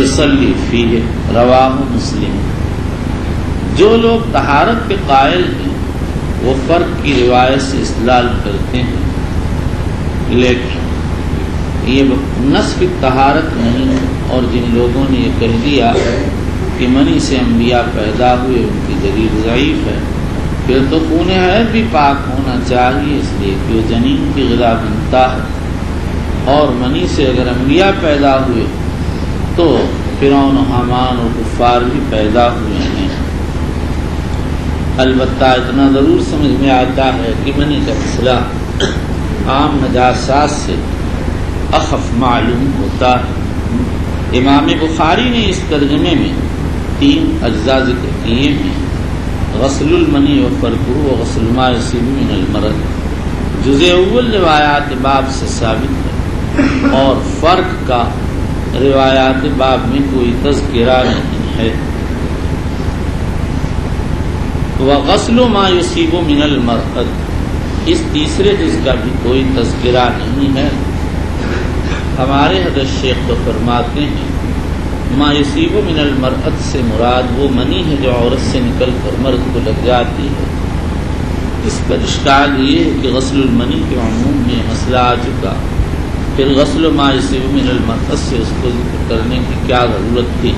یصلی فیہ رواہ مسلم۔ جو لوگ طہارت کے قائل ہیں وہ فرق کی روایت سے استدلال کرتے ہیں، لیکن یہ نصف طہارت نہیں ہے۔ اور جن لوگوں نے یہ کہہ دیا کہ منی سے انبیاء پیدا ہوئے ان کی دلیل ضعیف ہے، پھر تو خون حیض بھی پاک ہونا چاہیے، اس لیے کہ وہ جنین کی غذا بنتا ہے، اور منی سے اگر انبیاء پیدا ہوئے تو فرعون و حامان اور کفار بھی پیدا ہوئے ہیں۔ البتہ اتنا ضرور سمجھ میں آتا ہے کہ منی کا مسئلہ عام نجاسات سے اخف معلوم ہوتا ہے۔ امام بخاری نے اس ترجمے میں 3 اجزاء ذکر کیے ہیں: غسل المنی و فرقہ و غسل ما یصیب من المرض۔ جزء اول روایات باب سے ثابت ہے اور فرق کا روایات باب میں کوئی تذکرہ نہیں ہے۔ وغسل ما یصیب من المرض، اس تیسرے جز کا بھی کوئی تذکرہ نہیں ہے۔ ہمارے حضرت شیخ تو فرماتے ہیں ما یصیب من المرأة سے مراد وہ منی ہے جو عورت سے نکل کر مرد کو لگ جاتی ہے۔ اس پر اشکال یہ ہے کہ غسل المنی کے عموم میں مسئلہ آ چکا، پھر غسل ما یصیب من المرأة سے اس کو ذکر کرنے کی کیا ضرورت تھی؟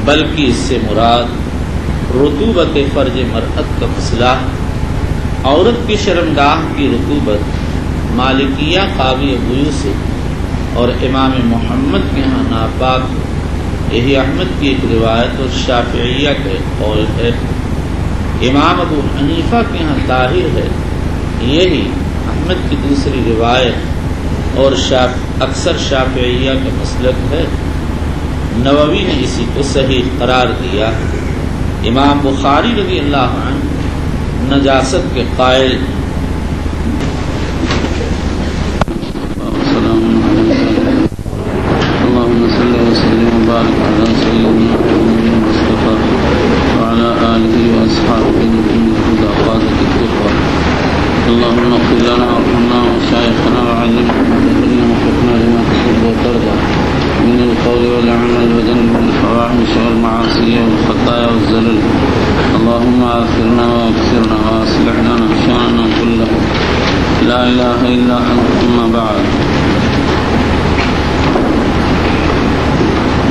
بلکہ اس سے مراد رطوبت فرج مرأت کا مسئلہ، عورت کی شرمگاہ کی رطوبت مالکیہ قاضی ابو یوسف اور امام محمد کے ہاں ناپاک، یہی احمد کی ایک روایت اور شافعیہ کا ایک قول ہے۔ امام ابو حنیفہ کے ہاں طاہر ہے، یہی احمد کی دوسری روایت اور اکثر شافعیہ کا مسلک ہے۔ نووی نے اسی کو صحیح قرار دیا۔ امام بخاری رضی اللہ عنہ نجاست کے قائل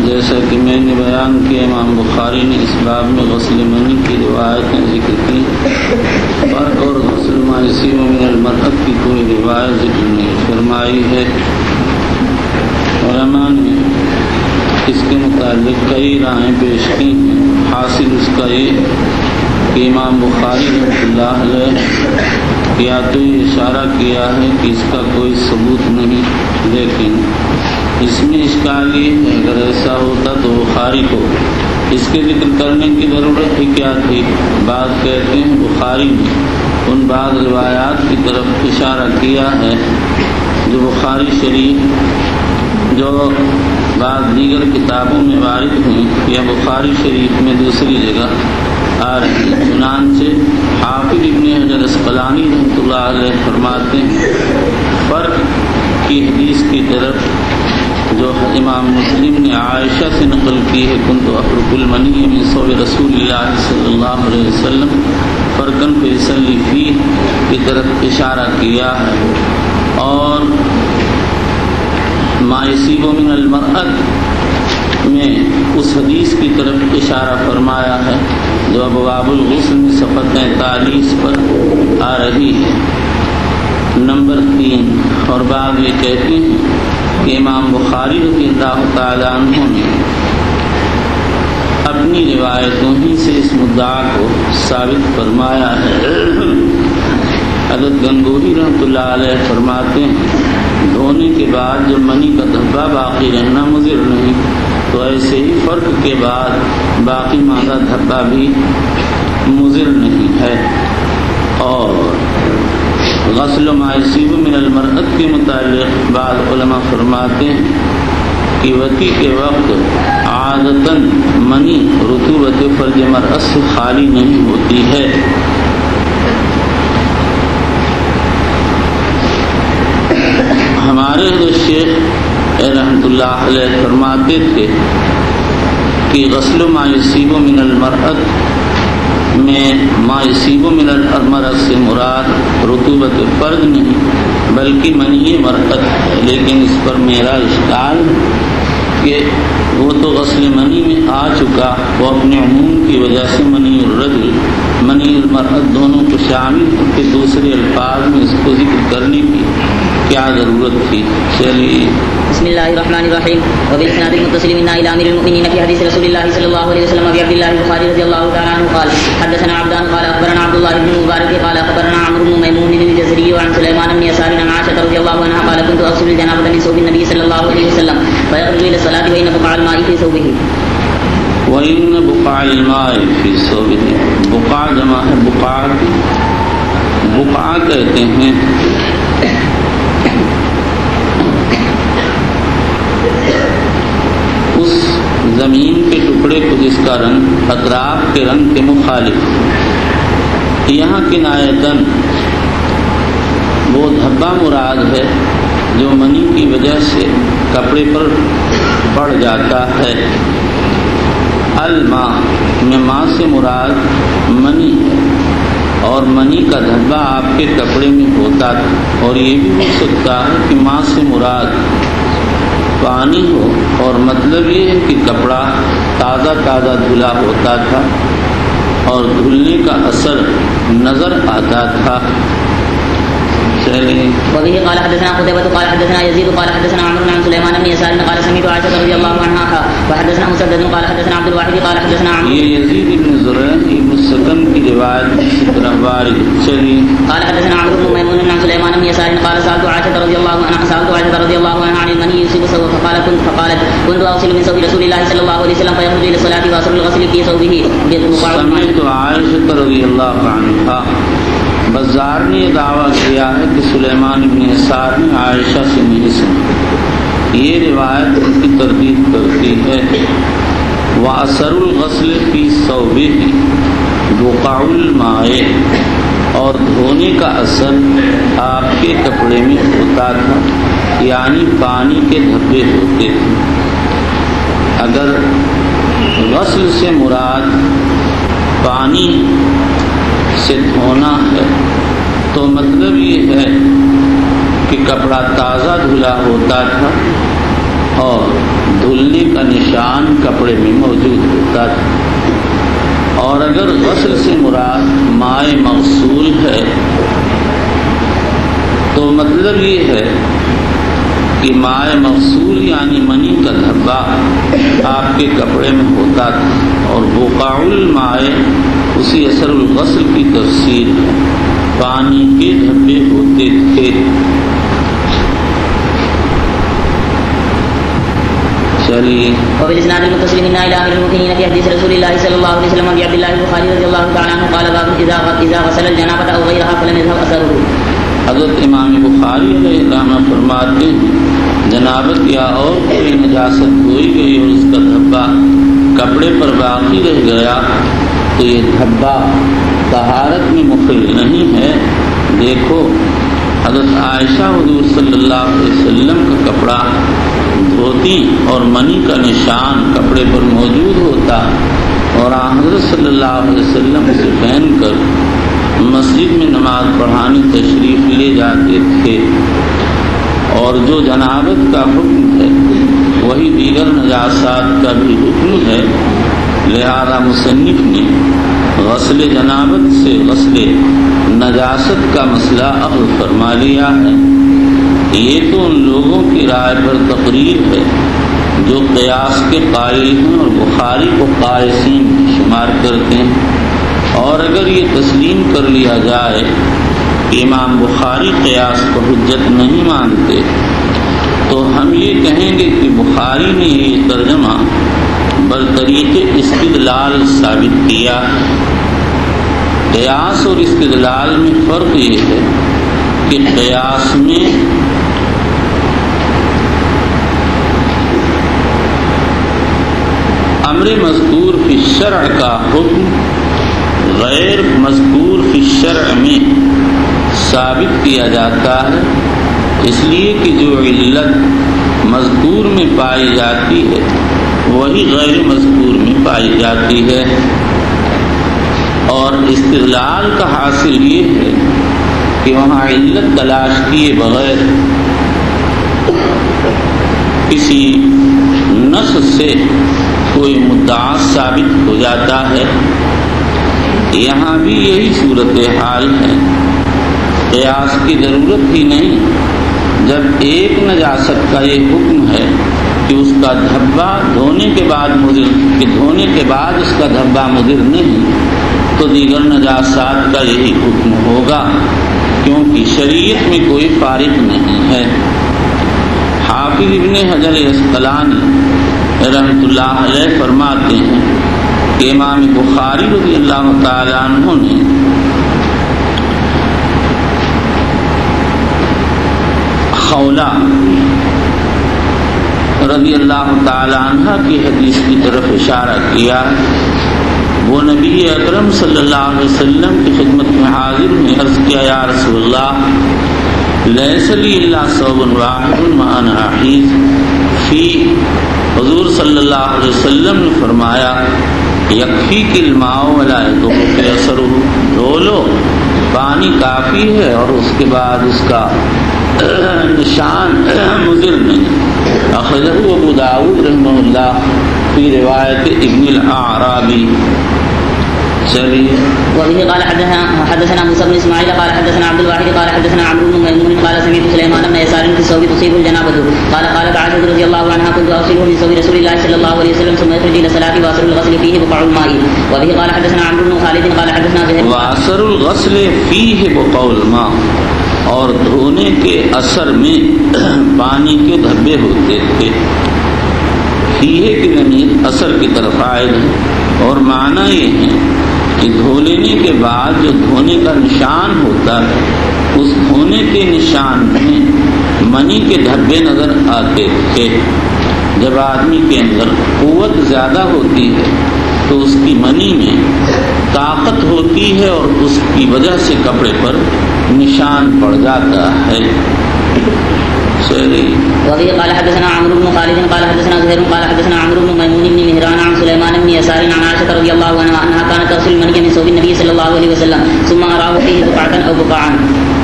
جیسا کہ میں نے بیان کیا، امام بخاری نے اس باب میں غسل منی کی روایتیں ذکر کی، اور غسل ما یصیب من المرأة کی کوئی روایت ذکر نہیں فرمائی ہے۔ علماء نے اس کے متعلق کئی رائیں پیش کی ہیں۔ حاصل اس کا یہ کہ امام بخاری رحمۃ اللہ علیہ یا تو یہ اشارہ کیا ہے کہ اس کا کوئی ثبوت نہیں، لیکن اس میں اشکال یہ ہے اگر ایسا ہوتا تو بخاری کو اس کے ذکر کرنے کی ضرورت ہی کیا تھی؟ بعض کہتے ہیں بخاری نے ان بعض روایات کی طرف اشارہ کیا ہے جو بخاری شریف جو بعض دیگر کتابوں میں وارد ہیں یا بخاری شریف میں دوسری جگہ آ رہی ہیں۔ چنانچہ حافظ ابن حجر اسقلانی رحمۃ اللہ علیہ فرماتے ہیں فرق کی حدیث کی طرف جو امام مسلم نے عائشہ سے نقل کی ہے کنت افرق المنی من ثوب رسول اللہ صلی اللہ علیہ وسلم فرقن فیصلی فیہ کی طرف اشارہ کیا ہے، اور ما یصیب من المرأة میں اس حدیث کی طرف اشارہ فرمایا ہے جو ابواب الغسل میں صفحہ 43 پر آ رہی ہے۔ نمبر 3، اور بعض یہ کہتے ہیں کہ امام بخاری رضی اللہ تعالیٰ عنہ نے اپنی روایتوں ہی سے اس مدعا کو ثابت فرمایا ہے۔ حضرت گنگوہی رحمۃ اللہ علیہ فرماتے ہیں دھونے کے بعد جب منی کا دھبہ باقی رہنا مضر نہیں، تو ایسے ہی فرق کے بعد باقی مادہ دھبہ بھی مضر نہیں ہے۔ اور غسل ما یصیب من المرأة کے متعلق بعض علماء فرماتے ہیں کہ وطی کے وقت عادتاً منی رطوبت فرج مرأة سے خالی نہیں ہوتی ہے۔ ہمارے حضرت شیخ رحمۃ اللہ علیہ فرماتے تھے کہ غسل ما یصیب من المرأۃ میں ما یصیب من المرأۃ سے مراد رطوبت فرد نہیں بلکہ منی مرأۃ ہے، لیکن اس پر میرا اشکال کہ وہ تو غسل منی میں آ چکا، وہ اپنے عموم کی وجہ سے منی الرجل منی المرأۃ دونوں کو شامل کے دوسرے الفاظ میں اس کو ذکر کرنے کی کیا ضرورت تھی؟ چلیے بسم الله الرحمن الرحيم وبالسند المتصل منا الى امير المؤمنين في حديث رسول الله صلى الله عليه وسلم ابي عبد الله البخاري رضي الله تعالى عنه قال حدثنا عبدان قال اخبرنا عبد الله بن مبارك قال اخبرنا عمرو بن ميمون الجزري وعن سليمان بن يسار عن عائشة رضي الله عنها قال كنت اغسل الجنابة من ثوب النبي صلى الله عليه وسلم فيخرج الى الصلاة وان بقع الماء في ثوبه وَإِنَّ بُقَعَ الْمَاءِ فِي ثَوْبِهِ بقع جمع ہے بقع کہتے ہیں اس زمین کے ٹکڑے کو جس کا رنگ اطراف کے رنگ کے مخالف، یہاں کنایتاً وہ دھبا مراد ہے جو منی کی وجہ سے کپڑے پر پڑ جاتا ہے۔ الماء میں ماں سے مراد منی ہے، اور منی کا دھبا آپ کے کپڑے میں ہوتا تھا، اور یہ بھی ہو سکتا ہے کہ ماں سے مراد پانی ہو، اور مطلب یہ ہے کہ کپڑا تازہ دھلا ہوتا تھا اور دھلنے کا اثر نظر آتا تھا۔ وبه قال حدثنا قتيبة قال حدثنا يزيد قال حدثنا عمرو عن سليمان بن يسار قال سمعت عائشة رضي الله عنها وحدثنا مسدد قال حدثنا عبد الواحد قال حدثنا عمرو یہ یزید بن زرع ابن السکن کی روایت اسی طرح وارد چلی۔ قال حدثنا عمرو بن ميمون عن سليمان بن يسار قال سألت عائشة رضي الله عنها عن المني يصيب ثوبه فقالت كنت أغسل من ثوب رسول الله صلى الله عليه وسلم فيخرج إلى الصلاة وأصل الغسل في ثوبه سمعت عائشة رضی اللہ عنہا، بزار نے یہ دعویٰ کیا ہے کہ سلیمان بن یسار نے عائشہ سے نہیں سنا، یہ روایت ان کی تردید کرتی ہے۔ وَأَثَرُ الْغَسْلِ فِي ثَوْبِهِ بُقَعُ الْمَاءِ، اور دھونے کا اثر آپ کے کپڑے میں ہوتا تھا، یعنی پانی کے دھبے ہوتے تھے۔ اگر غسل سے مراد پانی سے دھونا ہے تو مطلب یہ ہے کہ کپڑا تازہ دھلا ہوتا تھا اور دھلنے کا نشان کپڑے میں موجود ہوتا تھا، اور اگر غسل سے مراد مائع مغسول ہے تو مطلب یہ ہے کہ مائع مغسول یعنی منی کا دھبا آپ کے کپڑے میں ہوتا تھا، اور بقاع الماء اسی اثر الغسل کی تفسیر ہے، پانی کے دھبے ہوتے تھے۔ چلیے وبالإسناد المتصل منا إلى أمير المؤمنين في حديث رسول الله صلى الله عليه وسلم أبي عبد الله البخاري رضي الله تعالى عنه قال باب إذا غسل الجنابة أو غيرها فلم يذهب أثره۔ حضرت امام بخاری علیہ السلام فرماتے ہیں جنابت یا اور کوئی نجاست دھوئی گئی اور اس کا دھبا کپڑے پر باقی رہ گیا تو یہ دھبا طہارت میں مخل نہیں ہے۔ دیکھو حضرت عائشہ حضور صلی اللہ علیہ وسلم کا کپڑا دھوتی اور منی کا نشان کپڑے پر موجود ہوتا، اور حضرت صلی اللہ علیہ وسلم سے پہن کر مسجد میں نماز پڑھانے تشریف لے جاتے تھے، اور جو جنابت کا حکم ہے وہی دیگر نجاسات کا بھی حکم ہے، لہذا مصنف نے غسل جنابت سے غسل نجاست کا مسئلہ اخذ فرما لیا ہے۔ یہ تو ان لوگوں کی رائے پر تقریر ہے جو قیاس کے قائل ہیں اور بخاری کو قائسین شمار کرتے ہیں، اور اگر یہ تسلیم کر لیا جائے کہ امام بخاری قیاس کو حجت نہیں مانتے تو ہم یہ کہیں گے کہ بخاری نے یہ ترجمہ برطریق استدلال ثابت کیا۔ قیاس اور استدلال میں فرق یہ ہے کہ قیاس میں امر مذکور فی الشرع کا حکم غیر مذکور فی الشرع میں ثابت کیا جاتا ہے، اس لیے کہ جو علت مذکور میں پائی جاتی ہے وہی غیر مذکور میں پائی جاتی ہے، اور استدلال کا حاصل یہ ہے کہ وہاں علت تلاش کیے بغیر کسی نص سے کوئی مدعا ثابت ہو جاتا ہے۔ یہاں بھی یہی صورتحال ہے، قیاس کی ضرورت ہی نہیں۔ جب ایک نجاست کا یہ حکم ہے کہ اس کا دھبا دھونے کے بعد اس کا دھبا مضر نہیں، تو دیگر نجاسات کا یہی حکم ہوگا، کیونکہ شریعت میں کوئی فارق نہیں ہے۔ حافظ ابن حجر عسقلانی رحمۃ اللہ علیہ فرماتے ہیں کہ امام بخاری رضی اللہ تعالیٰ عنہ نے خولہ رضی اللہ تعالیٰ عنہ کی حدیث کی طرف اشارہ کیا۔ وہ نبی اکرم صلی اللہ علیہ وسلم کی خدمت میں حاضر نے عرض کیا، یا رسول اللہ، لیس لی الا ثوب واحد وانا حیض فی۔ حضور صلی اللہ علیہ وسلم نے فرمایا، یکفیک الماء ولا یضرک اثرہ، دھو لو، پانی کافی ہے اور اس کے بعد اس کا نشان مضر نہیں۔ اخرجہ ابو داؤد رحمہ اللہ فی روایت ابن الاعرابی۔ چلیے، وبه قال حدثنا موسى بن اسماعيل قال حدثنا عبد الواحد قال حدثنا عمرو بن ميمون قال سمعت سليمان بن يسار في الثوب تصيب الجنابة قال قالت عائشة رضي الله عنها كنت أغسله من ثوب رسول الله صلى الله عليه وسلم ثم يخرج إلى الصلاة وأثر الغسل فيه بقع الماء. وبه قال حدثنا عمرو بن خالد قال حدثنا زهير وأثر الغسل فيه بقع الماء، اور دھونے کے اثر میں پانی کے دھبے ہوتے تھے۔ فیہ کی ضمیر اثر کی طرف عائد ہے، اور معنی یہ ہے کہ دھو لینے کے بعد جو دھونے کا نشان ہوتا ہے، اس دھونے کے نشان میں منی کے دھبے نظر آتے تھے۔ جب آدمی کے اندر قوت زیادہ ہوتی ہے تو اس کی منی میں طاقت ہوتی ہے اور اس کی وجہ سے کپڑے پر نشان پڑ جاتا ہے۔ وفي قال حدثنا عمرو بن خالد قال حدثنا زهير قال حدثنا عمرو بن ميمون بن مهران عن سليمان بن يسار عن عائشة رضي الله عنها أنها كانت تغسل المني من ثوب النبي صلى الله عليه وسلم ثم أراه فيه بقعة أو بقعا.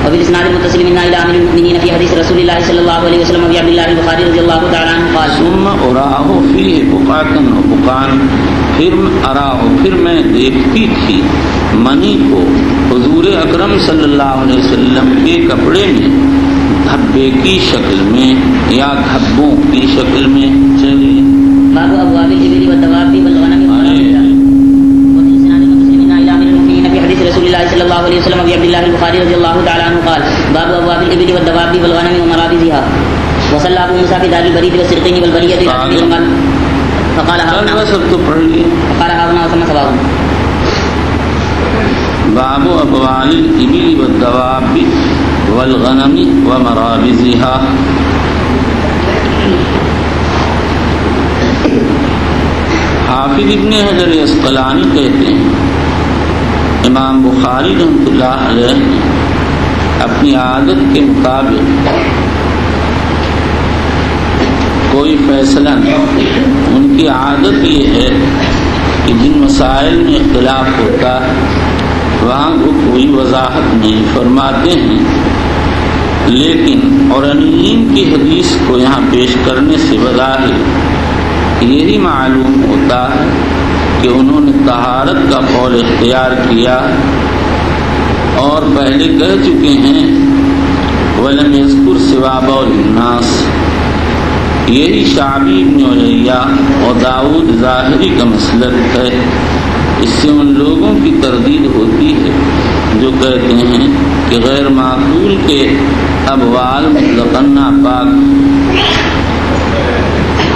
وبالإسناد المتصل منها إلى أمير المؤمنين في حديث رسول الله صلى الله عليه وسلم أبي عبد الله البخاري رضي الله تعالى عنه قال ثم أراه فيه بقعة أو بقعا، پھر میں دیکھتی تھی منی کو حضور اکرم صلی اللہ علیہ وسلم کے کپڑے میں دھبے کی شکل میں یا دھبوں کی شکل میں۔ چلیے، باب ابواب الابل والدواب والغنم وبالاسناد المتصل منها الى امير المؤمنين في حديث رسول الله صلى الله عليه وسلم ابي عبد الله البخاري رضي الله تعالى عنه قال باب ابواب الابل والدواب والغنم ومرابضها. وصلى ابو موسى في دار البريد والسرقين والبليه فقال هاهنا سب تو پڑھ لیے۔ قال هاهنا وسمى سباب. باب ابوال الابل والدواب والغنم ومرابضها۔ حافظ ابن حجر عسقلانی کہتے ہیں، امام بخاری رحمۃ اللہ علیہ نے اپنی عادت کے مطابق کوئی فیصلہ نہیں، ان کی عادت یہ ہے کہ جن مسائل میں اختلاف ہوتا ہے وہاں وہ کوئی وضاحت نہیں فرماتے ہیں، لیکن اورانیین کی حدیث کو یہاں پیش کرنے سے بظاہر یہی معلوم ہوتا ہے کہ انہوں نے طہارت کا قول اختیار کیا، اور پہلے کہہ چکے ہیں وَلَمْ يَذْكُرْ سِوَا بَوْلِ النَّاسِ۔ یہی شعبی ابن علیہ اور داؤد ظاہری کا مسلک ہے۔ اس سے ان لوگوں کی تردید ہوتی ہے جو کہتے ہیں کہ غیر معقول کے ابوال مطلقاً ناپاک۔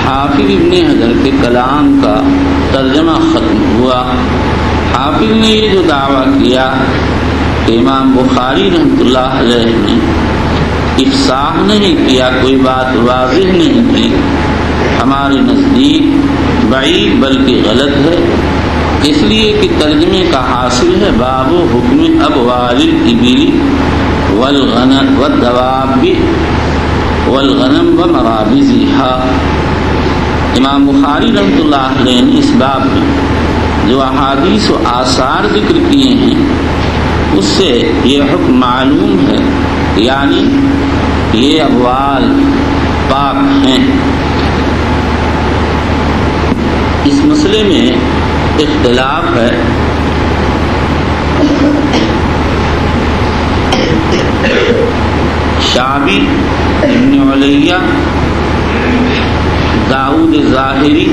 حافظ ابن حجر کے کلام کا ترجمہ ختم ہوا۔ حافظ نے یہ جو دعویٰ کیا کہ امام بخاری رحمۃ اللہ علیہ نے افصاح نہیں کیا، کوئی بات واضح نہیں کی، ہمارے نزدیک بعید بلکہ غلط ہے، اس لیے کہ ترجمے کا حاصل ہے باب حکم ابوال الابل والغنم والدواب والغنم ومرابضها۔ امام بخاری رحمۃ اللہ علیہ نے اس باب میں جو احادیث و آثار ذکر کیے ہیں اس سے یہ حکم معلوم ہے، یعنی یہ ابوال پاک ہیں۔ اس مسئلے میں اختلاف ہے، شعبی، ابن علیہ، داؤد ظاہری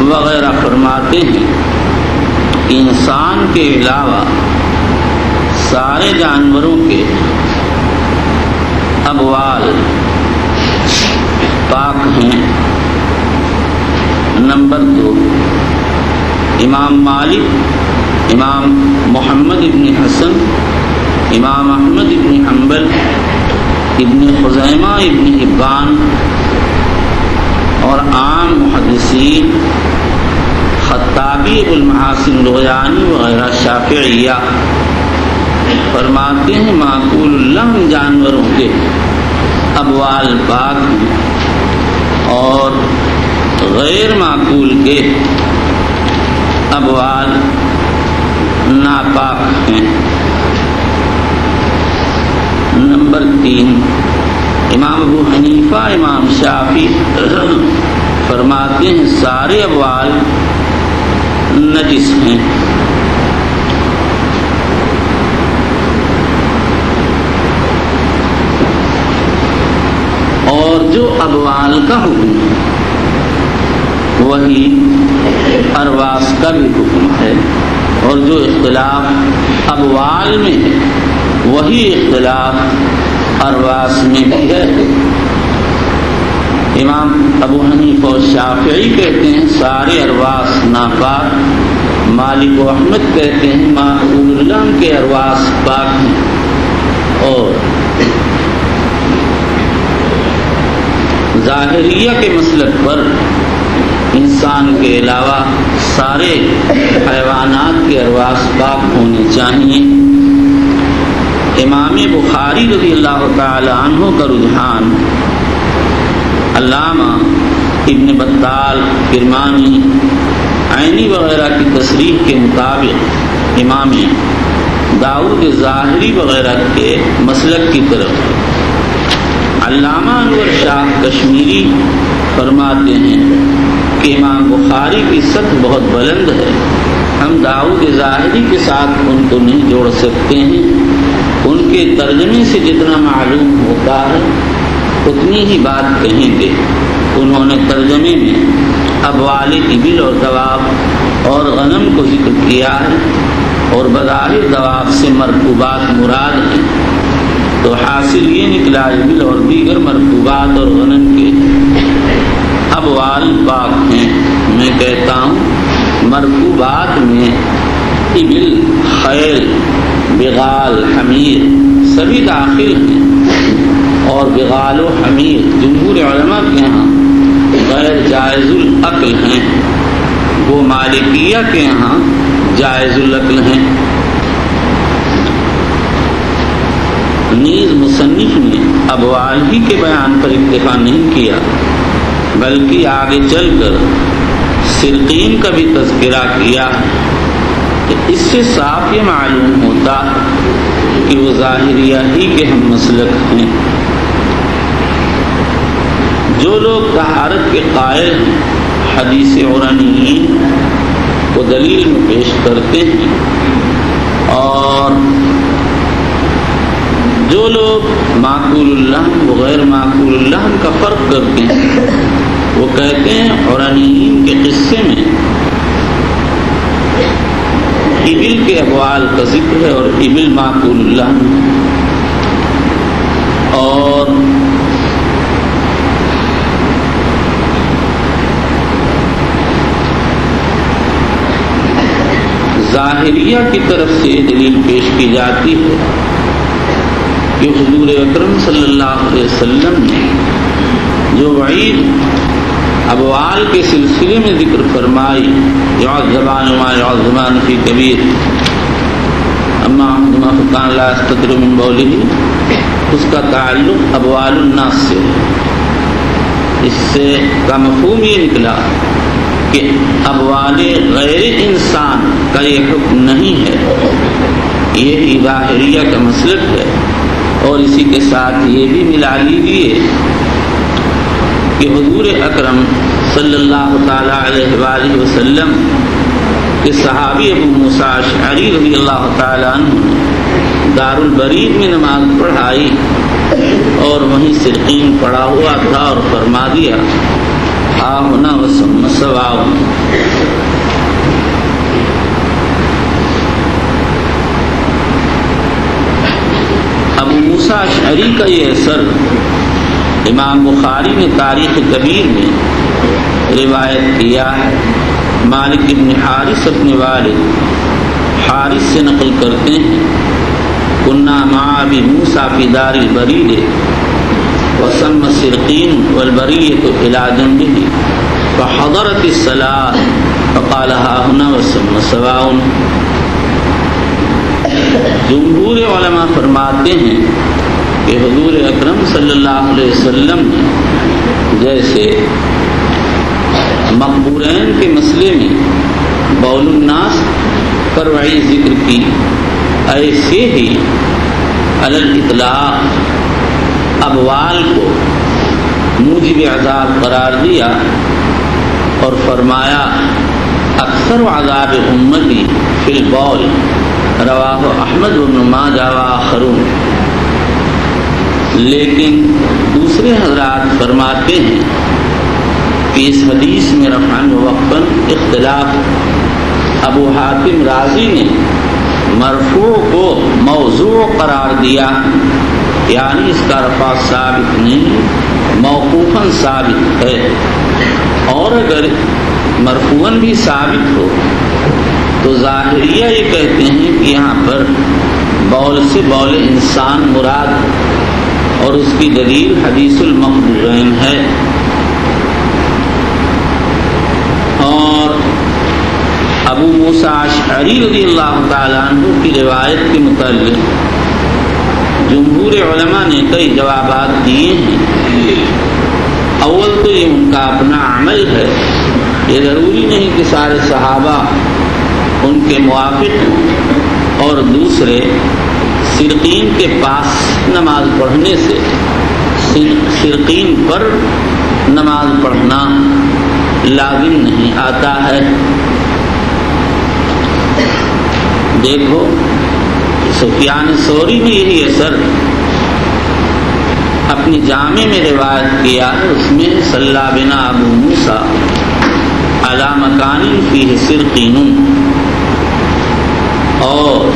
وغیرہ فرماتے ہیں کہ انسان کے علاوہ سارے جانوروں کے ابوال پاک ہیں۔ نمبر 2، امام مالک، امام محمد ابن حسن، امام احمد ابن حنبل، ابن خزیمہ، ابن حبان اور عام محدثین، خطابی، ابو المحاسن لغیانی وغیرہ شافعیہ فرماتے ہیں معقول اللحم جانوروں کے ابوال پاک ہیں اور غیر معقول کے ابوال ناپاک ہیں۔ نمبر 3، امام ابو حنیفہ، امام شافعی فرماتے ہیں سارے ابوال نجس ہیں۔ اور جو ابوال کا حکم ہے وہی ارواس کا بھی حکم ہے، اور جو اختلاف ابوال میں ہے وہی اختلاف ارواس میں بھی ہے۔ امام ابو حنیفہ و شافعی کہتے ہیں سارے ارواس ناپاک، مالک و احمد کہتے ہیں معقول اللحم کے ارواس پاک ہیں، اور ظاہریہ کے مسلک پر انسان کے علاوہ سارے حیوانات کے ارواس پاک ہونے چاہیے۔ امام بخاری رضی اللہ تعالی عنہ کا رجحان علامہ ابن بطال، کرمانی، عینی وغیرہ کی تصریح کے مطابق امام داؤد ظاہری وغیرہ کے مسلک کی طرف ہے۔ علامہ انور شاہ کشمیری فرماتے ہیں کہ امام بخاری کی سطح بہت بلند ہے، ہم داؤد ظاہری کے ساتھ ان کو نہیں جوڑ سکتے ہیں، ان کے ترجمے سے جتنا معلوم ہوتا ہے اتنی ہی بات کہیں گے۔ انہوں نے ترجمے میں ابوال ابل اور دواب اور غنم کو ذکر کیا ہے، اور بظاہر دواب سے مرکوبات مراد ہیں، تو حاصل یہ نکلا ابل اور دیگر مرکوبات اور غنم کے ابوال پاک ہیں۔ میں کہتا ہوں مرکوبات میں ابل، خیل، بغال، حمیر سبھی داخل ہیں، اور بغال و حمیر جمہور علماء کے ہاں غیر جائز العقل ہیں، وہ مالکیہ کے ہاں جائز العقل ہیں۔ نیز مصنف نے ابوال ہی کے بیان پر اکتفا نہیں کیا، بلکہ آگے چل کر سرقین کا بھی تذکرہ کیا۔ اس سے صاف یہ معلوم ہوتا کہ وہ ظاہریہ ہی کے ہم مسلک ہیں۔ جو لوگ طہارت کے قائل ہیں حدیث عرنیین کو دلیل میں پیش کرتے ہیں، اور جو لوگ معقول اللحم و غیر معقول اللحم کا فرق کرتے ہیں وہ کہتے ہیں عرنیین کے قصے میں ابل کے ابوال کا ذکر ہے اور ابل معقول اللحم، اور ظاہریہ کی طرف سے دلیل پیش کی جاتی ہے کہ حضور اکرم صلی اللہ علیہ وسلم نے جو وعید ابوال کے سلسلے میں ذکر فرمائی، یعذبان ما یعذبان فی کبیر، اما احدہما فکان لا یستتر من بولہ اس کا تعلق ابوال الناس سے ہے۔ اس سے کا مفہوم یہ نکلا کہ ابوال غیر انسان کا یہ حکم نہیں ہے، یہی ظاہریہ کا مسلک ہے۔ اور اسی کے ساتھ یہ بھی ملا لیجیے کہ حضور اکرم صلی اللہ تعالی علیہ وآلہ وسلم کے صحابی ابو موسیٰ اشعری رضی اللہ تعالی عنہ نے دار البرید میں نماز پڑھائی اور وہیں سرقین پڑا ہوا تھا اور فرما دیا ہا ہونا وسم سواء۔ ابو موسیٰ اشعری کا یہ اثر امام بخاری نے تاریخ کبیر میں روایت کیا ہے۔ مالک ابن حارث اپنے والد حارث سے نقل کرتے ہیں کنا مع ابی موسیٰ فی دار البرید وسم سرقین والبریۃ الی جنبہ فحضرت الصلاۃ فقال ها هنا وسم سواء۔ جمہور علماء فرماتے ہیں کہ حضور اکرم صلی اللہ علیہ وسلم نے جیسے مقبورین کے مسئلے میں بول الناس پر وعید ذکر کی، ایسے ہی علی الاطلاق ابوال کو موجب عذاب قرار دیا اور فرمایا اکثر عذاب امتی فی البول، رواہ احمد بن ماجہ وآخرون۔ لیکن دوسرے حضرات فرماتے ہیں کہ اس حدیث میں رفعاً و وقفاً اختلاف۔ ابو حاتم رازی نے مرفوع کو موضوع قرار دیا، یعنی اس کا رفع ثابت نہیں، موقوفاً ثابت ہے۔ اور اگر مرفوعاً بھی ثابت ہو تو ظاہریہ یہ کہتے ہیں کہ یہاں پر بول سے بول انسان مراد ہے اور اس کی دلیل حدیث المقبورین ہے۔ اور ابو موسیٰ اشعری رضی اللہ تعالیٰ عنہ کی روایت کے متعلق جمہور علماء نے کئی جوابات دیے ہیں۔ اول تو یہ ان کا اپنا عمل ہے، یہ ضروری نہیں کہ سارے صحابہ ان کے موافق ہوں، اور دوسرے سرقین کے پاس نماز پڑھنے سے سرقین پر نماز پڑھنا لازم نہیں آتا ہے۔ دیکھو سفیان ثوری نے یہی اثر اپنی جامع میں روایت کیا ہے، اس میں صلی بنا ابو موسیٰ علی مکان فیہ سرقین، اور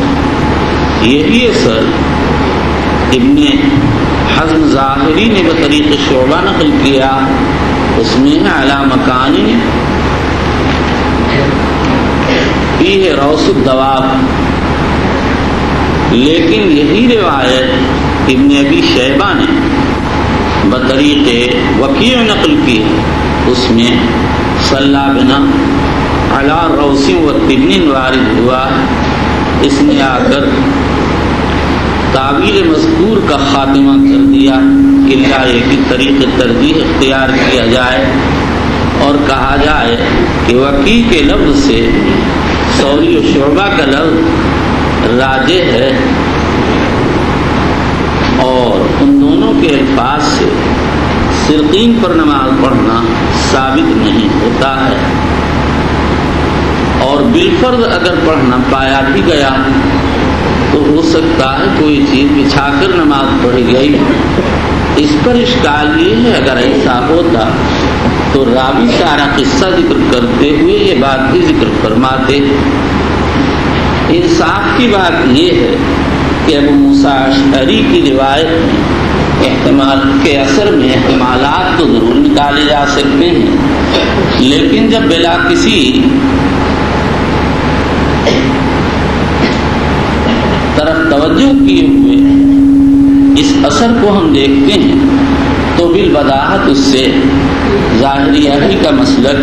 یہی اثر ابن حزم ظاہری نے بطریق شعبہ نقل کیا، اس میں ہے علی مکان فیہ روث الدواب۔ لیکن یہی روایت ابن ابی شیبہ نے بطریق وکیع نقل کی، اس میں صلی بنا علی روث و تبن وارد ہوا۔ اس نے آ کر تعویل مذکور کا خاتمہ کر دیا، الا یہ کہ طریق ترجیح اختیار کیا جائے اور کہا جائے کہ وکیع کے لفظ سے ثوری و شعبہ کا لفظ راجح ہے، اور ان دونوں کے الفاظ سے سرقین پر نماز پڑھنا ثابت نہیں ہوتا ہے۔ اور بالفرض اگر پڑھنا پایا بھی گیا تو ہو سکتا ہے کوئی چیز بچھا کر نماز پڑھی گئی۔ اس پر اشکال یہ ہے اگر ایسا ہوتا تو راوی سارا قصہ ذکر کرتے ہوئے یہ بات بھی ذکر فرماتے۔ انصاف کی بات یہ ہے کہ ابو موسیٰ اشعری کی روایت میں احتمال کے اثر میں احتمالات تو ضرور نکالے جا سکتے ہیں، لیکن جب بلا کسی طرف توجہ کیے ہوئے اس اثر کو ہم دیکھتے ہیں تو بالبداہت اس سے ظاہریہ ہی کا مسلک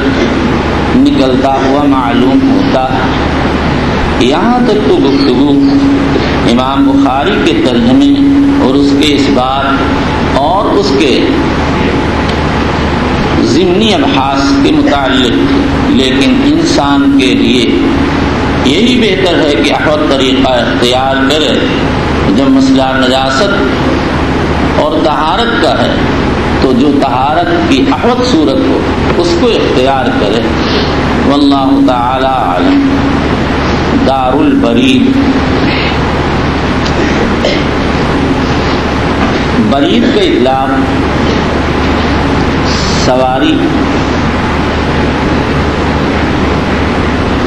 نکلتا ہوا معلوم ہوتا ہے۔ یہاں تک تو گفتگو امام بخاری کے ترجمے اور اس کے اس بات اور اس کے ضمنی ابحاث کے متعلق، لیکن انسان کے لیے یہی بہتر ہے کہ احوط طریقہ اختیار کرے جب مسئلہ نجاست اور طہارت کا ہے تو جو طہارت کی احوط صورت ہو اس کو اختیار کرے۔ واللہ تعالی عالم۔ دار البرید، برید کا اطلاق سواری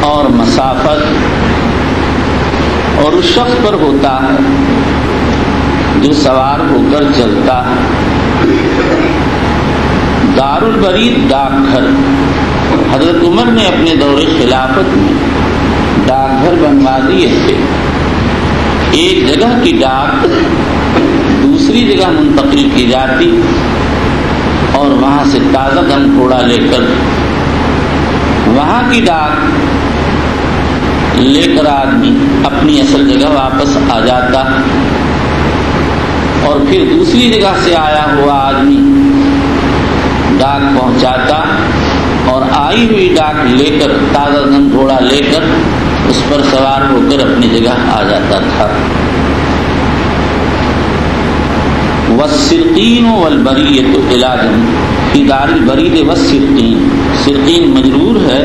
اور مسافت اور اس شخص پر ہوتا ہے جو سوار ہو کر چلتا ہے۔ دار البرید ڈاک گھر، حضرت عمر نے اپنے دور خلافت میں ڈاک گھر بنوا دیے تھے۔ ایک جگہ کی ڈاک دوسری جگہ منتقل کی جاتی اور وہاں سے تازہ دم گھوڑا لے کر وہاں کی ڈاک لے کر آدمی اپنی اصل جگہ واپس آ جاتا اور پھر دوسری جگہ سے آیا ہوا آدمی ڈاک پہنچاتا اور آئی ہوئی ڈاک لے کر تازہ دم گھوڑا لے کر اس پر سوار ہو کر اپنی جگہ آ جاتا تھا۔ والسرقین والبریۃ علاجن فی دار البرید والسرقین، سرقین مجرور ہے،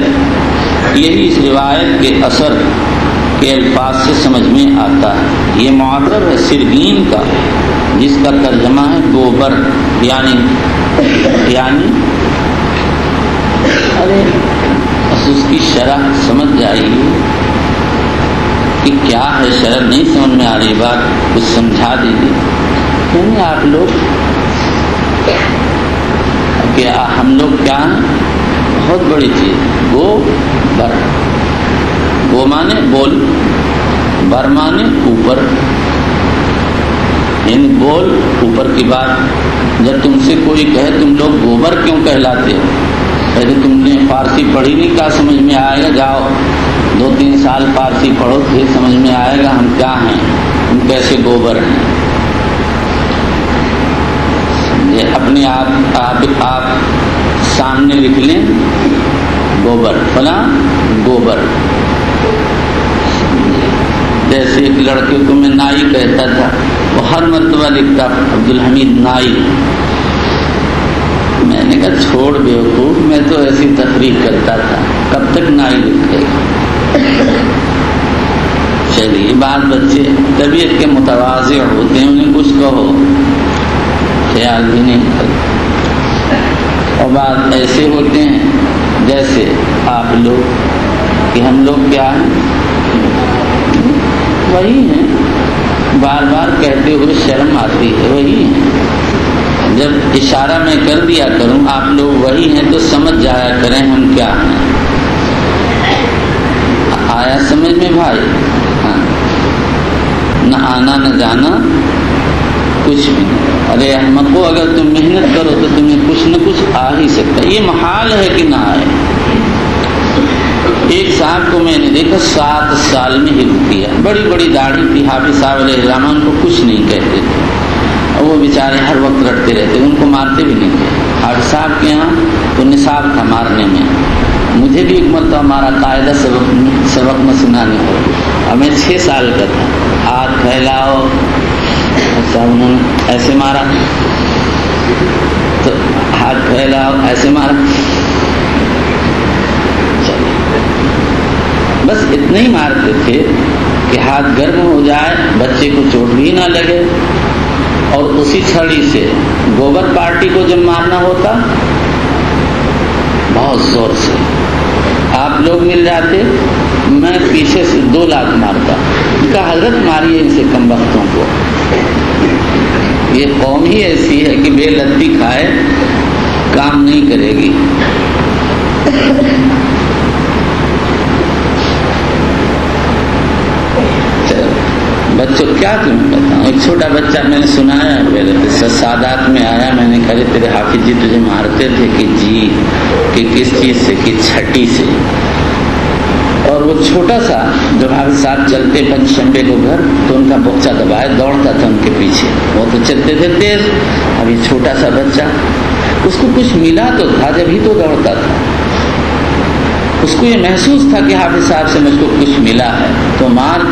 یہی اس روایت کے اثر کے الفاظ سے سمجھ میں آتا ہے۔ یہ معرر ہے سرگین کا، جس کا ترجمہ ہے گوبر، یعنی ارے اس کی شرح سمجھ جائیے کہ کیا ہے، شرح نہیں سمجھ میں آ رہی بات کچھ سمجھا دیجیے۔ یعنی آپ لوگ کہ ہم لوگ کیا ہیں، بہت بڑی چیز، گو بر، گو مانے بول، بر مانے اوپر، یعنی بول اوپر کی بات۔ جب تم سے کوئی کہے تم لوگ گوبر کیوں کہلاتے ہو، پہلے تم نے فارسی پڑھی نہیں، کیا سمجھ میں آئے گا؟ جاؤ 2-3 سال فارسی پڑھو پھر سمجھ میں آئے گا ہم کیا ہیں، ہم کیسے گوبر ہیں۔ اپنے آپ سامنے لکھ لیں گوبر، فلاں گوبر۔ جیسے ایک لڑکے کو میں نائی کہتا تھا، وہ ہر مرتبہ لکھتا عبدالحمید نائی۔ میں نے کہا چھوڑ بیوقوف، میں تو ایسی تفریح کرتا تھا، کب تک نائی لکھے گا۔ چلیے بعض بچے طبیعت کے متواضع ہوتے ہیں، انہیں کچھ کہو خیال بھی نہیں کرتے، اور بعض ایسے ہوتے ہیں جیسے آپ لوگ کہ ہم لوگ کیا ہیں، وہی ہیں، بار بار کہتے ہوئے شرم آتی ہے، وہی ہیں۔ جب اشارہ میں کر دیا کروں آپ لوگ وہی ہیں تو سمجھ جایا کریں ہم کیا ہیں۔ آیا سمجھ میں بھائی؟ ہاں، نہ آنا نہ جانا کچھ بھی نہیں۔ ارے احمقو، اگر تم محنت کرو تو تمہیں کچھ نہ کچھ آ ہی سکتا ہے، یہ محال ہے کہ نہ آئے۔ ایک صاحب کو میں نے دیکھا 7 سال میں حفظ کیا، بڑی بڑی داڑھی تھی، حافظ صاحب علیہ الرحمن کو کچھ نہیں کہتے تھے، اور وہ بیچارے ہر وقت رٹتے رہتے، ان کو مارتے بھی نہیں تھے۔ حافظ صاحب کے یہاں تو نصاب تھا مارنے میں، مجھے بھی ایک مرتبہ ہمارا قاعدہ سبق میں سنانے ہو، اور میں 6 سال کا تھا۔ ہاتھ پھیلاؤ، اچھا انہوں نے ایسے مارا تو ہاتھ پھیلاؤ، ایسے مارا، بس اتنا ہی مارتے تھے کہ ہاتھ گرم ہو جائے، بچے کو چوٹ بھی نہ لگے، اور اسی چھڑی سے گوبر پارٹی کو جب مارنا ہوتا بہت زور سے، آپ لوگ مل جاتے، میں پیچھے سے 2 لاکھ مارتا، ان کا حضرت ماری ان سے کم وقتوں کو۔ یہ قوم ہی ایسی ہے کہ بے لتی کھائے کام نہیں کرے گی۔ بچوں کیا تمہیں بتاؤں، ایک چھوٹا بچہ میں نے سنایا پہلے سادات میں آیا، میں نے کہا تیرے حافظ جی تجھے مارتے تھے کہ جی، کہ کس چیز سے، کہ چھٹی سے۔ اور وہ چھوٹا سا جب حافظ صاحب چلتے پنج شنبے کو گھر تو ان کا بچہ دبائے دوڑتا تھا ان کے پیچھے، وہ تو چلتے تھے تیز، اب یہ چھوٹا سا بچہ، اس کو کچھ ملا تو تھا جب ہی تو دوڑتا تھا، اس کو یہ محسوس تھا کہ حافظ صاحب سے مجھ کو کچھ ملا ہے، تو مار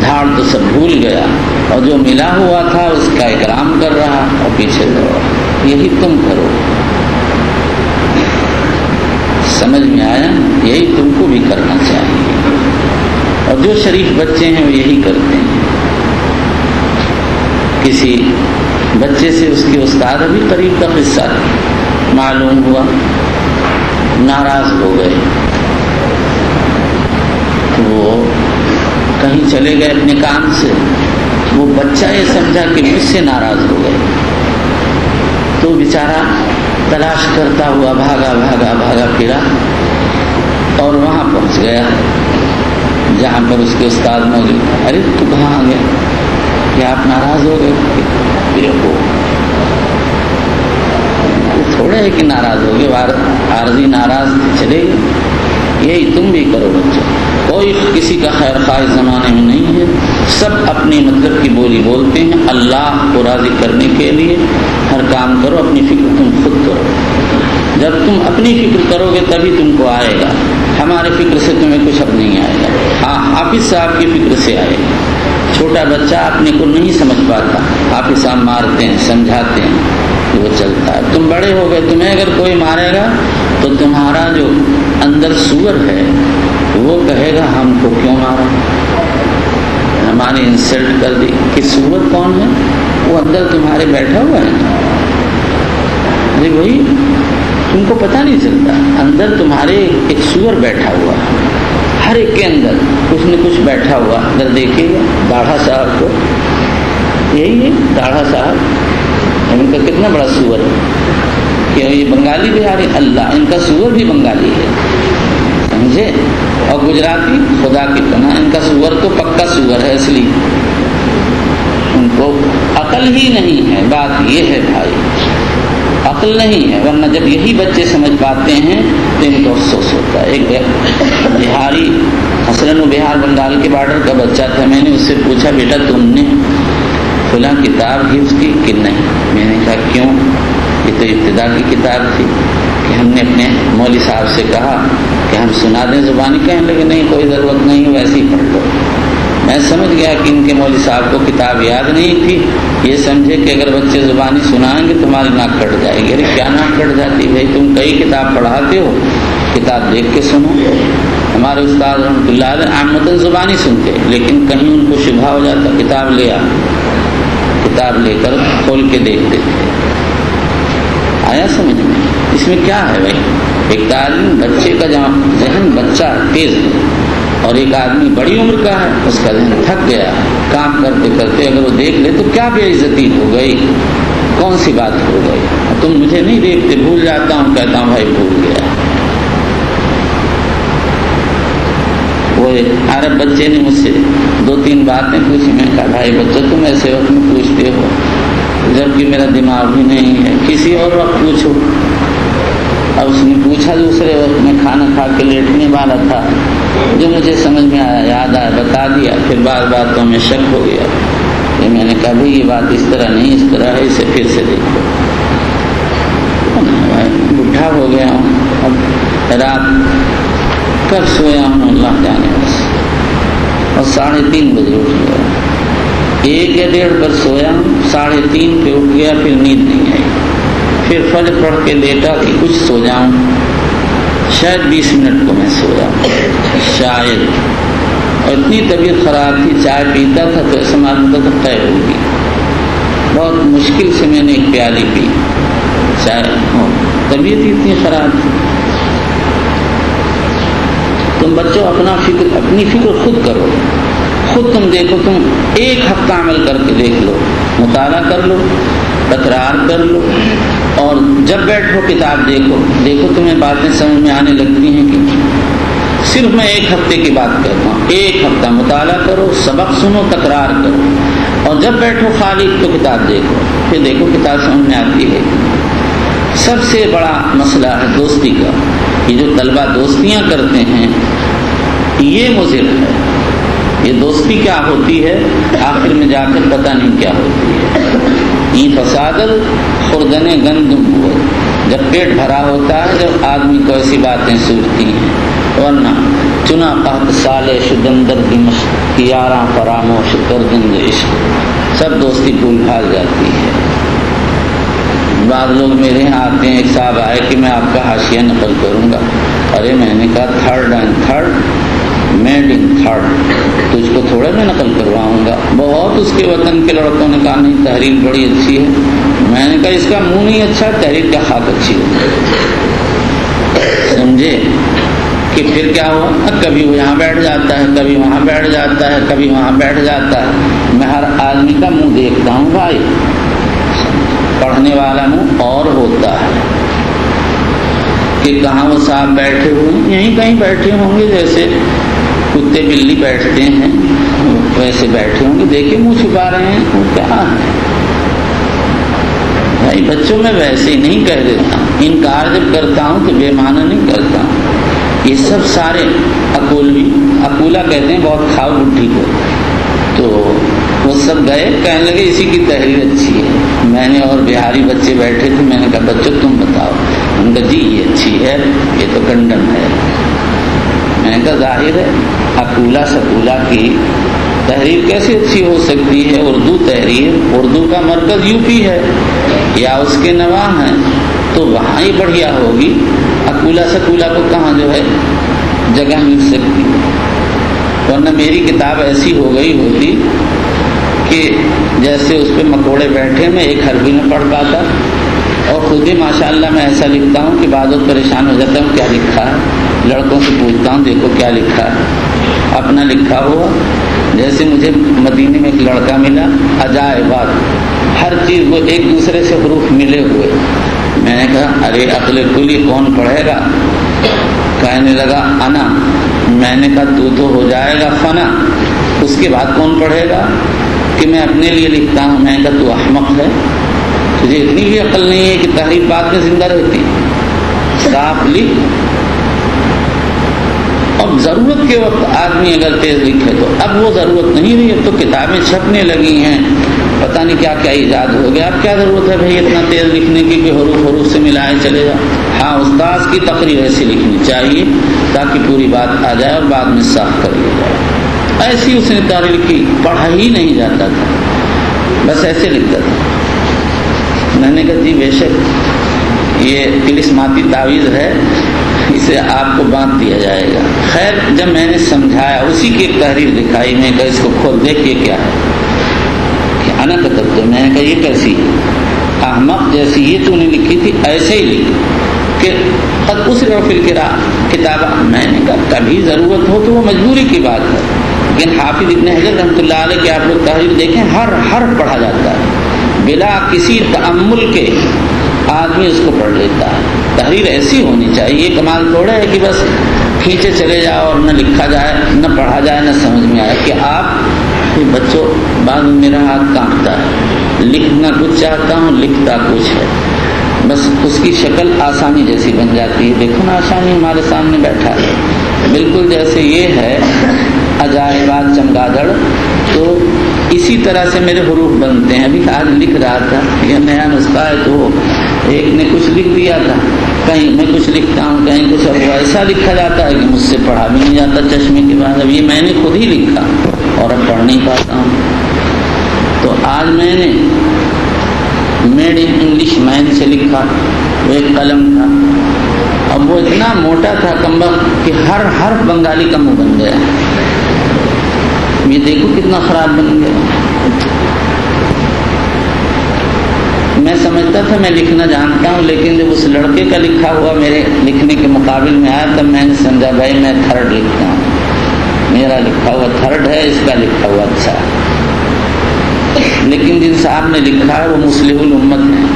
دھاڑ تو سب بھول گیا اور جو ملا ہوا تھا اس کا اکرام کر رہا اور پیچھے دوڑا۔ یہی تم کرو، سمجھ میں آیا؟ یہی تم کو بھی کرنا چاہیے، اور جو شریف بچے ہیں وہ یہی کرتے ہیں۔ کسی بچے سے اس کے استاد ابھی قریب کا قصہ معلوم ہوا، ناراض ہو گئے، وہ کہیں چلے گئے اپنے کام سے، وہ بچہ یہ سمجھا کہ مجھ سے ناراض ہو گئے، تو بیچارہ تلاش کرتا ہوا بھاگا پھرا اور وہاں پہنچ گیا جہاں پر اس کے استاد موجود۔ ارے تو کہاں آ گیا کہ آپ ناراض ہو گئے؟ تھوڑا ہے کہ ناراض ہو گئے، عارضی ناراض چلے گئے۔ یہی تم بھی کرو بچوں، کوئی کسی کا خیر خواہ اس زمانے میں نہیں ہے، سب اپنی مطلب کی بولی بولتے ہیں۔ اللہ کو راضی کرنے کے لیے ہر کام کرو، اپنی فکر تم خود کرو، جب تم اپنی فکر کرو گے تبھی تم کو آئے گا، ہمارے فکر سے تمہیں کچھ اب نہیں آئے گا۔ ہاں حافظ صاحب کی فکر سے آئے گا، چھوٹا بچہ اپنے کو نہیں سمجھ پاتا، حافظ صاحب مارتے ہیں سمجھاتے ہیں وہ چلتا ہے۔ تم بڑے ہو گئے، تمہیں اگر کوئی مارے گا تو تمہارا جو اندر سور ہے وہ کہے گا ہم کو کیوں مارا، ہماری انسلٹ کر دی، کہ سور کون ہے؟ وہ اندر تمہارے بیٹھا ہوا ہے نا، ارے بھائی تم کو پتہ نہیں چلتا، اندر تمہارے ایک سور بیٹھا ہوا ہے، ہر ایک کے اندر کچھ نہ کچھ بیٹھا ہوا۔ اندر دیکھیے گا داڑھا صاحب کو، یہی ہے داڑھا صاحب، ان کا کتنا بڑا سور ہے کہ یہ بنگالی بہاری، اللہ ان کا سور بھی بنگالی ہے، سمجھے؟ اور گجراتی خدا کی پناہ، ان کا سور تو پکا سور ہے اصلی، ان کو عقل ہی نہیں ہے۔ بات یہ ہے بھائی، عقل نہیں ہے، ورنہ جب یہی بچے سمجھ پاتے ہیں تو ان کو افسوس ہوتا ہے۔ ایک بہاری حسن و بہار بنگال کے بارڈر کا بچہ تھا، میں نے اس سے پوچھا بیٹا تم نے فلاں کتاب حفظ کی کہ نہیں؟ میں نے کہا کیوں؟ یہ تو ابتدا کی کتاب تھی کہ ہم نے اپنے مولوی صاحب سے کہا کہ ہم سنا دیں زبانی، کہیں لیکن نہیں کوئی ضرورت نہیں، ویسے ہی پڑھ لو۔ میں سمجھ گیا کہ ان کے مولوی صاحب کو کتاب یاد نہیں تھی، یہ سمجھے کہ اگر بچے زبانی سنائیں گے تمہاری ناک کٹ جائے گی۔ ارے کیا ناک کٹ جاتی بھائی، تم کئی کتاب پڑھاتے ہو، کتاب دیکھ کے سنو۔ ہمارے استاد رحمۃ اللہ علیہ عامتاً زبانی سنتے، لیکن کہیں ان کو شبہ ہو جاتا کتاب لے آ، کتاب لے کر کھول کے دیکھتے تھے۔ آیا سمجھ میں؟ اس میں کیا ہے بھائی؟ ایک تعلیم بچے کا ذہن بچہ تیز ہے، اور ایک آدمی بڑی عمر کا ہے، اس کا ذہن تھک گیا کام کرتے کرتے، اگر وہ دیکھ لے تو کیا بے عزتی ہو گئی، کون سی بات ہو گئی؟ تم مجھے نہیں دیکھتے، بھول جاتا ہوں، کہتا ہوں بھائی بھول گیا۔ وہ عرب بچے نے مجھ سے 2-3 باتیں پوچھی، میں نے کہا بھائی بچہ تم ایسے وقت میں پوچھتے ہو جبکہ میرا دماغ بھی نہیں ہے، کسی اور وقت پوچھو۔ اب اس نے پوچھا دوسرے وقت میں کھانا کھا کے لیٹنے والا تھا، جو مجھے سمجھ میں آیا یاد آیا بتا دیا، پھر بعض باتوں میں شک ہو گیا، پھر میں نے کہا بھائی یہ بات اس طرح نہیں، اس طرح ہے، اسے پھر سے دیکھو۔ بڈھا ہو گیا ہوں، اب رات کب سویا ہوں اللہ جانے بس، اور 3:30 بجے اٹھ گیا، 1 یا 1:30 پر سویا ہوں، 3:30 پہ اٹھ گیا، پھر نیند نہیں آئی، پھر فجر پڑھ کے لیٹا کہ کچھ سو جاؤں، شاید 20 منٹ کو میں سویا شاید، اور اتنی طبیعت خراب تھی، چائے پیتا تھا تو ایسا معلوم ہوتا تھا طے ہوگی، بہت مشکل سے میں نے ایک پیالی پی چائے، طبیعت ہی اتنی خراب تھی۔ تم بچوں اپنی فکر خود کرو، خود تم دیکھو، تم 1 ہفتہ عمل کر کے دیکھ لو، مطالعہ کر لو، تکرار کر لو، اور جب بیٹھو کتاب دیکھو تمہیں باتیں سمجھ میں آنے لگتی ہیں کہ صرف میں 1 ہفتے کی بات کہتا ہوں، 1 ہفتہ مطالعہ کرو، سبق سنو، تکرار کرو، اور جب بیٹھو خالی تو کتاب دیکھو، پھر دیکھو کتاب سمجھ میں آتی ہے۔ سب سے بڑا مسئلہ ہے دوستی کا، یہ جو طلبہ دوستیاں کرتے ہیں یہ مضر ہے. یہ دوستی کیا ہوتی ہے آخر میں جا کر پتہ نہیں کیا ہوتی ہے. یہ فسادل خوردن گندم ہو، جب پیٹ بھرا ہوتا ہے، جب آدمی کو ایسی باتیں سوچتی ہیں. ورنہ چنا قحط سالے شدندر دمش کیاراں فراموش کر دند عشق، سب دوستی بھول بھال جاتی ہے. بعض لوگ میرے یہاں آتے ہیں، ایک صاحب آئے کہ میں آپ کا حاشیہ نقل کروں گا. ارے میں نے کہا third and third made in third, تجھ کو تھوڑا میں نقل کرواؤں گا. بہت اس کے وطن کے لڑکوں نے کہا نہیں تحریر بڑی اچھی ہے. میں نے کہا اس کا منہ نہیں اچھا، تحریر کیا خاک اچھی ہوتی ہے. سمجھے کہ پھر کیا ہوا، کبھی وہ یہاں بیٹھ جاتا ہے، کبھی وہاں بیٹھ جاتا ہے، کبھی وہاں بیٹھ جاتا ہے. میں ہر آدمی کا منہ دیکھتا ہوں بھائی، پڑھنے والا منہ اور ہوتا ہے کہ کہاں وہ صاحب بیٹھے ہوئے ہیں، یہیں کہیں بیٹھے ہوں گے، جیسے کتے بلی بیٹھتے ہیں ویسے بیٹھے ہوں گے. دیکھیں منہ چھپا رہے ہیں، وہ کیا ہے بھائی. بچوں میں ویسے ہی نہیں کہہ دیتا ہوں، انکار جب کرتا ہوں تو بے معنی نہیں کرتا ہوں. یہ سب سارے اکولا کہتے ہیں بہت کھاؤ بڈھی کو. تو وہ سب گئے، کہنے لگے اسی کی تحریر اچھی ہے. میں نے اور بہاری بچے بیٹھے تھے، میں نے کہا بچوں تم بتاؤ. ان کا جی یہ اچھی ہے، یہ تو کنڈم ہے. میں نے کہا ظاہر ہے اکولا سکولا کی تحریر کیسے اچھی ہو سکتی ہے. اردو تحریر، اردو کا مرکز یو پی ہے یا اس کے نواح ہیں، تو وہاں ہی بڑھیا ہوگی. اکولا سکولا کو کہاں جو ہے جگہ مل سکتی. ورنہ میری کتاب ایسی ہو گئی ہوتی کہ جیسے اس پہ مکوڑے بیٹھے، میں ایک حرف بھی نہ پڑھ پاتا. اور خود ہی ماشاءاللہ میں ایسا لکھتا ہوں کہ بعض وقت پریشان ہو جاتا ہوں کیا لکھا ہے. لڑکوں سے پوچھتا ہوں دیکھو کیا لکھا ہے، اپنا لکھا ہوا. جیسے مجھے مدینے میں ایک لڑکا ملا، عجائبات، ہر چیز وہ ایک دوسرے سے حروف ملے ہوئے. میں نے کہا ارے عقل کلی کون پڑھے گا. کہنے لگا انا. میں نے کہا تو ہو جائے گا فنا، اس کے بعد کون پڑھے گا. کہ میں اپنے لیے لکھتا ہوں. میں نے کہا تو احمق ہے، تجھے اتنی بھی عقل نہیں ہے کہ تحریر بعد میں زندہ رہتی. صاف لکھ. اب ضرورت کے وقت آدمی اگر تیز لکھے تو اب وہ ضرورت نہیں رہی. اب تو کتابیں چھپنے لگی ہیں، پتہ نہیں کیا کیا ایجاد ہو گیا. اب کیا ضرورت ہے بھائی اتنا تیز لکھنے کی کہ حروف سے ملائے چلے جاؤ. ہاں استاذ کی تقریر ایسی لکھنی چاہیے تاکہ پوری بات آ جائے اور بعد میں صاف کر لیا جائے. ایسی اس نے تحریر کی، پڑھا ہی نہیں جاتا تھا، بس ایسے لکھتا تھا. میں نے کہا جی بے شک یہ طلسماتی تعویذ ہے، اسے آپ کو باندھ دیا جائے گا. خیر جب میں نے سمجھایا، اسی کی ایک تحریر دکھائی. میں کہا اس کو کھول دیکھیے کیا ہے. کہ انا کتب تو میں نے کہا یہ کیسی احمق، جیسی یہ تو نے لکھی تھی ایسے ہی لکھی کہ قد اسرع فی القراءۃ کتابہ. میں نے کہا کبھی ضرورت ہو تو وہ مجبوری کی بات ہے. لیکن حافظ ابن حجر رحمۃ اللہ علیہ کے آپ لوگ تحریر دیکھیں، ہر حرف پڑھا جاتا ہے بلا کسی تأمل کے. آدمی اس کو پڑھ لیتا ہے. تحریر ایسی ہونی چاہیے. کمال تھوڑا ہے کہ بس کھینچے چلے جاؤ اور نہ لکھا جائے، نہ پڑھا جائے، نہ سمجھ میں آئے. کہ آپ بچوں بعد میرا ہاتھ کانپتا ہے، لکھنا کچھ چاہتا ہوں، لکھتا کچھ ہے. بس اس کی شکل آسانی جیسی بن جاتی ہے. دیکھو نا آسانی ہمارے سامنے بیٹھا ہے، بالکل جیسے یہ ہے عجائبات چمگادڑ. تو اسی طرح سے میرے حروف بنتے ہیں. ابھی آج لکھ رہا تھا، یہ نیا نسخہ ہے تو ایک نے کچھ لکھ دیا تھا، کہیں میں کچھ لکھتا ہوں کہیں کچھ. اب ایسا لکھا جاتا ہے کہ مجھ سے پڑھا بھی نہیں جاتا چشمے کے بعد. اب یہ میں نے خود ہی لکھا اور اب پڑھ نہیں پاتا ہوں. تو آج میں نے میڈ ان انگلش مین سے لکھا. وہ ایک قلم تھا، اب وہ اتنا موٹا تھا کمبخت کہ ہر حرف بنگالی کا منہ بن گیا. یہ دیکھو کتنا خراب بن گیا. میں سمجھتا تھا میں لکھنا جانتا ہوں، لیکن جب اس لڑکے کا لکھا ہوا میرے لکھنے کے مقابل میں آیا تب میں نے سمجھا بھائی میں تھرڈ لکھتا ہوں. میرا لکھا ہوا تھرڈ ہے، اس کا لکھا ہوا اچھا ہے. لیکن جن صاحب نے لکھا ہے وہ مصلح الامت ہیں.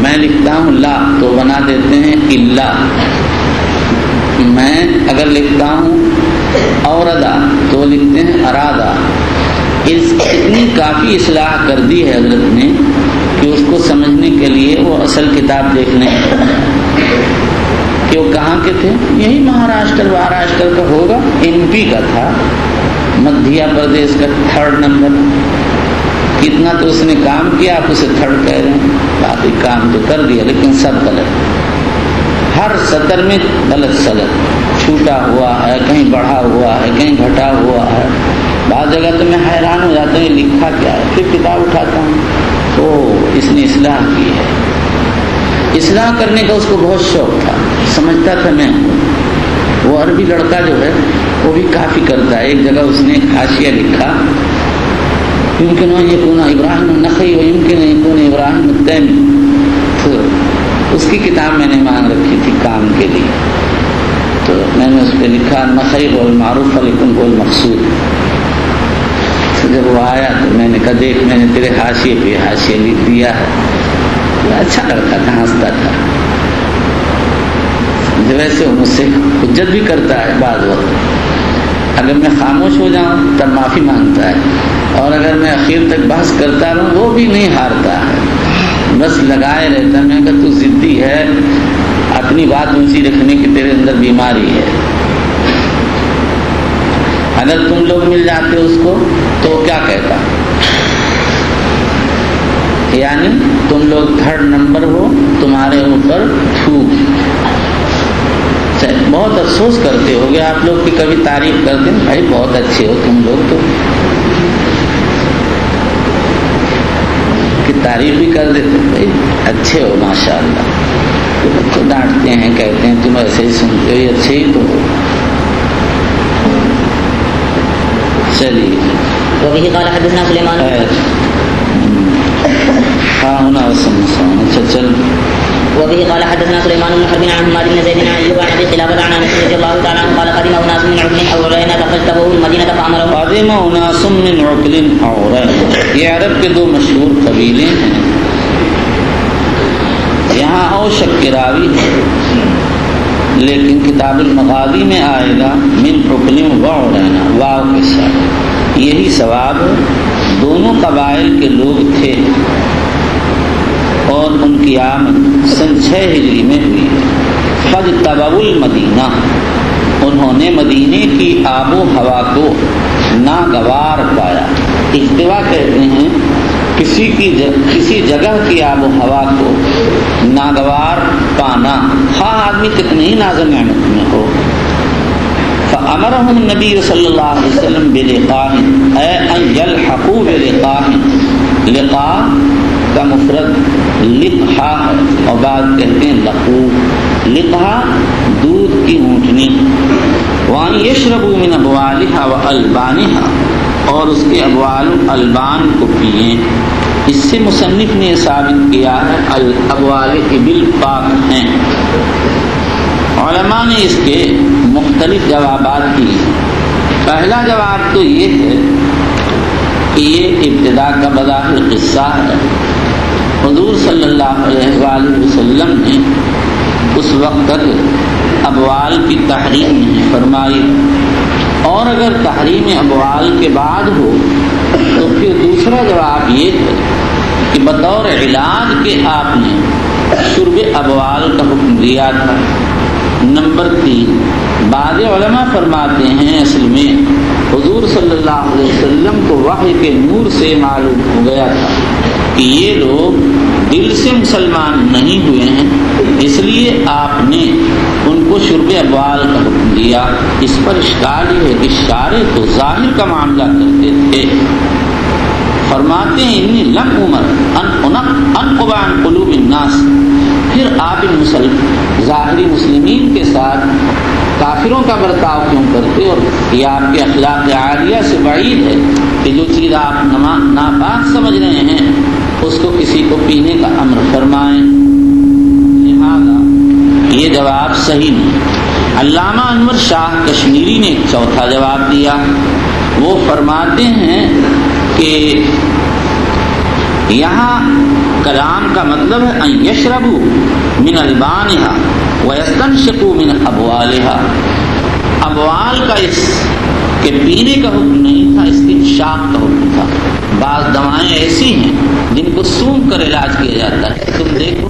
میں لکھتا ہوں لا تو بنا دیتے ہیں الا. میں اگر لکھتا ہوں اوردا تو لکھتے ہیں ارادہ. اتنی کافی اصلاح کر دی ہے حضرت نے کہ اس کو سمجھنے کے لیے وہ اصل کتاب دیکھنے. کہ وہ کہاں کے تھے؟ یہی مہاراشٹر کا ہوگا، MP کا تھا، مدھیہ پردیش کا 3rd نمبر۔ کتنا تو اس نے کام کیا، آپ اسے 3rd کہہ رہے ہیں، باقی کام تو کر دیا لیکن سب غلط، ہر سطر میں غلط سلط، چھوٹا ہوا ہے، کہیں بڑھا ہوا ہے، کہیں گھٹا ہوا ہے۔ بعض جگہ تو میں حیران ہو جاتا ہوں یہ لکھا کیا ہے، پھر کتاب اٹھاتا ہوں تو اس نے اصلاح کی ہے۔ اصلاح کرنے کا اس کو بہت شوق تھا، سمجھتا تھا میں وہ عربی لڑکا جو ہے وہ بھی کافی کرتا ہے۔ ایک جگہ اس نے حاشیہ لکھا، يمكن أن يكون إبراهيم النخعي ويمكن أن يكون إبراهيم التيمي، تو اس کی کتاب میں نے مانگ رکھی تھی کام کے لیے، تو میں نے اس پہ لکھا نخعی هو المعروف لیکن هو المقصود۔ تو جب وہ آیا تو میں نے کہا دیکھ میں نے تیرے حاشیے پہ حاشیہ لکھ دیا ہے۔ اچھا لڑکا تھا، ہنستا تھا، ویسے وہ مجھ سے حجت بھی کرتا ہے بعض وقت، اگر میں خاموش ہو جاؤں تب معافی مانگتا ہے، اور اگر میں اخیر تک بحث کرتا رہوں وہ بھی نہیں ہارتا ہے، بس لگائے رہتا۔ میں کہ تو ضدی ہے، اپنی بات اونچی رکھنے کی تیرے اندر بیماری ہے۔ اگر تم لوگ مل جاتے اس کو تو کیا کہتا، یعنی تم لوگ 3rd نمبر ہو، تمہارے اوپر تھوک، بہت افسوس کرتے ہو گے آپ لوگ کی کبھی تعریف کرتے ہیں بھائی بہت اچھے ہو تم لوگ، تو کہ تعریف بھی کر دیتے بھائی اچھے ہو ماشاءاللہ، تو ڈانٹتے ہیں کہتے ہیں تم ایسے ہی سنتے ہو، اچھے ہی تو ہو۔ چلیے وبه قال حدثنا سليمان ہونا اچھا چل وبه قال حدثنا سليمان بن حرب عن حماد بن زيد عن ايوب عن ابي قلابه عن انس رضي الله تعالى عنه قال قدم اناس من عقل او عرينه فاجتبوا المدينه فامرهم قدم اناس من عقل او عرينه، یہ عرب کے 2 مشہور قبیلے ہیں، یہاں اوشک کے راوی ہے لیکن کتاب المغازی میں آئے گا من عقل و عرينه واو کے ساتھ، یہی ثواب دونوں قبائل کے لوگ تھے، اور ان کی آمد سن 6 ہجری میں ہوئی۔ فاجتبوا المدینہ، انہوں نے مدینے کی آب و ہوا کو ناگوار پایا۔ اجتباء کہتے ہیں کسی جگہ کی آب و ہوا کو ناگوار پانا، خواہ آدمی کتنے ہی ناز و نعمت میں ہو۔ فامرهم النبی صلی اللہ علیہ وسلم بلقاء اے ان یلحقوا بلقاء، لقاء کا مفرد لقحا اور بعض کہتے ہیں لقو، لقحا دودھ کی اونٹنی، وان یشربوا من ابوالها والبانها، اور اس کے ابوال البان کو پئیں۔ اس سے مصنف نے ثابت کیا ہے الابوال ابل پاک ہیں۔ علماء نے اس کے مختلف جوابات دیے۔ پہلا جواب تو یہ ہے کہ یہ ابتدا کا بظاہر قصہ ہے، حضور صلی اللہ علیہ وآلہ وسلم نے اس وقت تک ابوال کی تحریم نہیں فرمائی، اور اگر تحریم ابوال کے بعد ہو تو پھر دوسرا جواب یہ ہے کہ بطور علاج کے آپ نے شرب ابوال کا حکم دیا تھا۔ نمبر 3، بعض علماء فرماتے ہیں اصل میں حضور صلی اللہ علیہ وسلم کو وحی کے نور سے معلوم ہو گیا تھا کہ یہ لوگ دل سے مسلمان نہیں ہوئے ہیں، اس لیے آپ نے ان کو شرب ابوال کا حکم دیا۔ اس پر اشکال یہ ہے کہ شارع تو ظاہر کا معاملہ کرتے تھے، فرماتے ہیں انی لم عمر انقبا عن قلوب الناس، پھر آپ ظاہری مسلمین کے ساتھ کافروں کا برتاؤ کیوں کرتے، اور یہ آپ کے اخلاق عالیہ سے بعید ہے کہ جو چیز آپ ناپاک سمجھ رہے ہیں اس کو کسی کو پینے کا امر فرمائیں۔ لہذا یہ جواب صحیح نہیں۔ علامہ انور شاہ کشمیری نے ایک چوتھا جواب دیا، وہ فرماتے ہیں کہ یہاں کلام کا مطلب ہے ان یشربوا من البانها ویستنشقوا من ابوالها، ابوال کا اس کے پینے کا حکم نہیں تھا، اس کی انشاق کا حکم تھا۔ بعض دوائیں ایسی ہیں جن کو سونگھ کر علاج کیا جاتا ہے، تم دیکھو